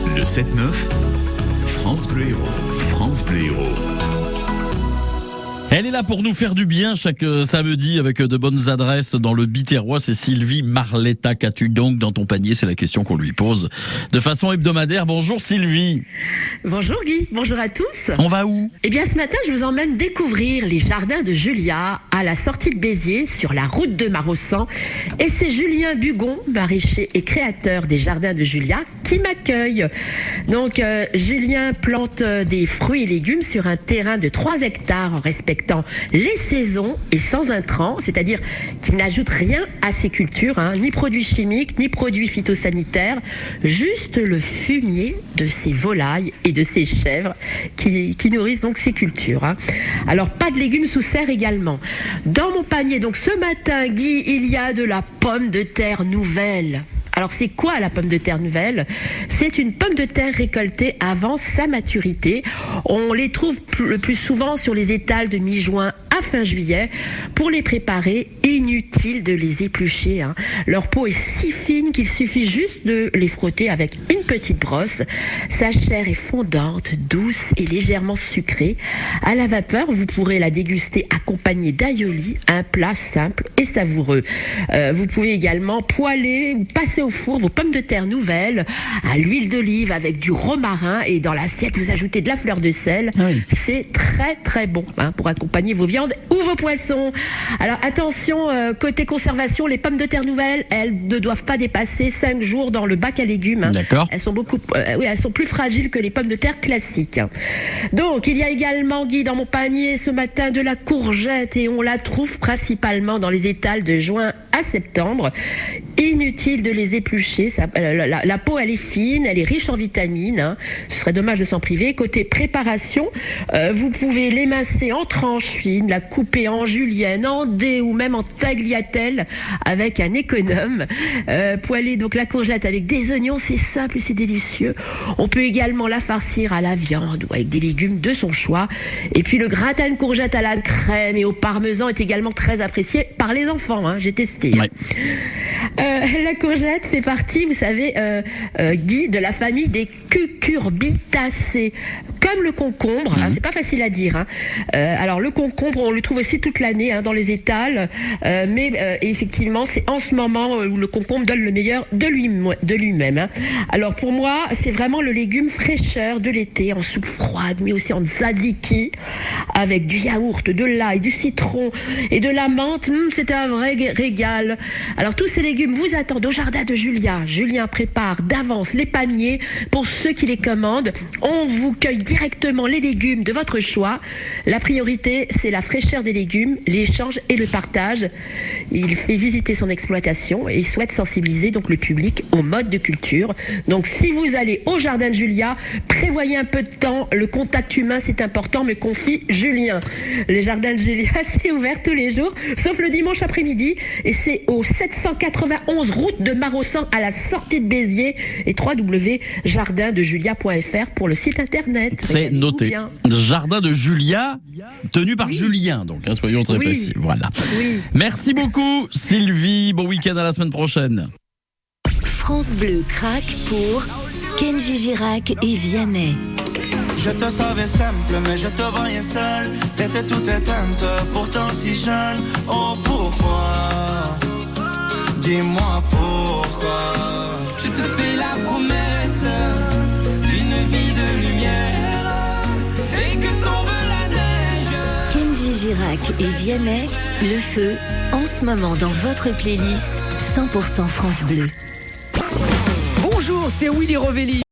Le 7-9, France Bleu Héros. France Bleu Héros. Elle est là pour nous faire du bien chaque samedi avec de bonnes adresses dans le Biterrois. C'est Sylvie Marletta. Qu'as-tu donc dans ton panier? C'est la question qu'on lui pose de façon hebdomadaire. Bonjour Sylvie. Bonjour Guy, bonjour à tous. On va où? Eh bien ce matin je vous emmène découvrir les jardins de Julia à la sortie de Béziers sur la route de Maraussan. Et c'est Julien Bugon, maraîcher et créateur des jardins de Julia, qui m'accueille. Donc Julien plante des fruits et légumes sur un terrain de 3 hectares en respectant les saisons et sans intrants, c'est-à-dire qu'il n'ajoute rien à ses cultures, ni produits chimiques, ni produits phytosanitaires, juste le fumier de ses volailles et de ses chèvres qui nourrissent donc ses cultures. Alors pas de légumes sous serre également. Dans mon panier, donc ce matin, Guy, il y a de la pomme de terre nouvelle. Alors c'est quoi la pomme de terre nouvelle? C'est une pomme de terre récoltée avant sa maturité. On les trouve le plus souvent sur les étals de mi-juin à fin juillet. Pour les préparer, inutile de les éplucher. Leur peau est si fine qu'il suffit juste de les frotter avec une petite brosse. Sa chair est fondante, douce et légèrement sucrée. À la vapeur, vous pourrez la déguster accompagnée d'aïoli, un plat simple et savoureux. Vous pouvez également poêler ou passer au four vos pommes de terre nouvelles à l'huile d'olive avec du romarin, et dans l'assiette vous ajoutez de la fleur de sel. Oui. C'est très très bon pour accompagner vos viandes ou vos poissons. Alors attention, côté conservation, les pommes de terre nouvelles, elles ne doivent pas dépasser 5 jours dans le bac à légumes. D'accord. Elles sont elles sont plus fragiles que les pommes de terre classiques. Donc il y a également, Guy, dans mon panier ce matin de la courgette, et on la trouve principalement dans les étals de juin à septembre. Inutile de les éplucher, la peau elle est fine, elle est riche en vitamines, ce serait dommage de s'en priver. Côté préparation, vous pouvez l'émincer en tranches fines, la couper en julienne, en dés ou même en tagliatelle avec un économe. Poêler donc la courgette avec des oignons, c'est simple et c'est délicieux. On peut également la farcir à la viande ou avec des légumes de son choix. Et puis le gratin de courgette à la crème et au parmesan est également très apprécié par les enfants, j'ai testé. Ouais. La courgette fait partie, vous savez, Guy, de la famille des cucurbitacées, comme le concombre. C'est pas facile à dire. Alors le concombre, on le trouve aussi toute l'année dans les étals, mais effectivement, c'est en ce moment où le concombre donne le meilleur de lui-même. Alors pour moi, c'est vraiment le légume fraîcheur de l'été, en soupe froide, mais aussi en tzatziki, avec du yaourt, de l'ail, du citron et de la menthe. C'est un vrai régal. Alors tous ces légumes vous attendent au jardin de Julia. Julien prépare d'avance les paniers pour ceux qui les commandent. On vous cueille directement les légumes de votre choix. La priorité, c'est la fraîcheur des légumes, l'échange et le partage. Il fait visiter son exploitation et il souhaite sensibiliser donc le public au mode de culture. Donc si vous allez au jardin de Julia, prévoyez un peu de temps. Le contact humain, c'est important, me confie Julien. Le jardin de Julia, c'est ouvert tous les jours, sauf le dimanche après-midi, et c'est au 791 route de Maraussan à la sortie de Béziers, et www.jardindejulia.fr pour le site internet. C'est noté. Jardin de Julia, tenu par Julien, donc soyons très précis. Voilà. Oui. Merci beaucoup Sylvie, bon week-end, à la semaine prochaine. France Bleu craque pour Kenji Girac et Vianney. Je te savais simple, mais je te voyais seul. T'étais toute éteinte, pourtant si jeune. Oh pourquoi? Dis-moi pourquoi. Je te fais la promesse d'une vie de lumière et que tombe la neige. Kenji Girac et Vianney, le feu, en ce moment dans votre playlist 100% France Bleu. Bonjour, c'est Willy Rovelli.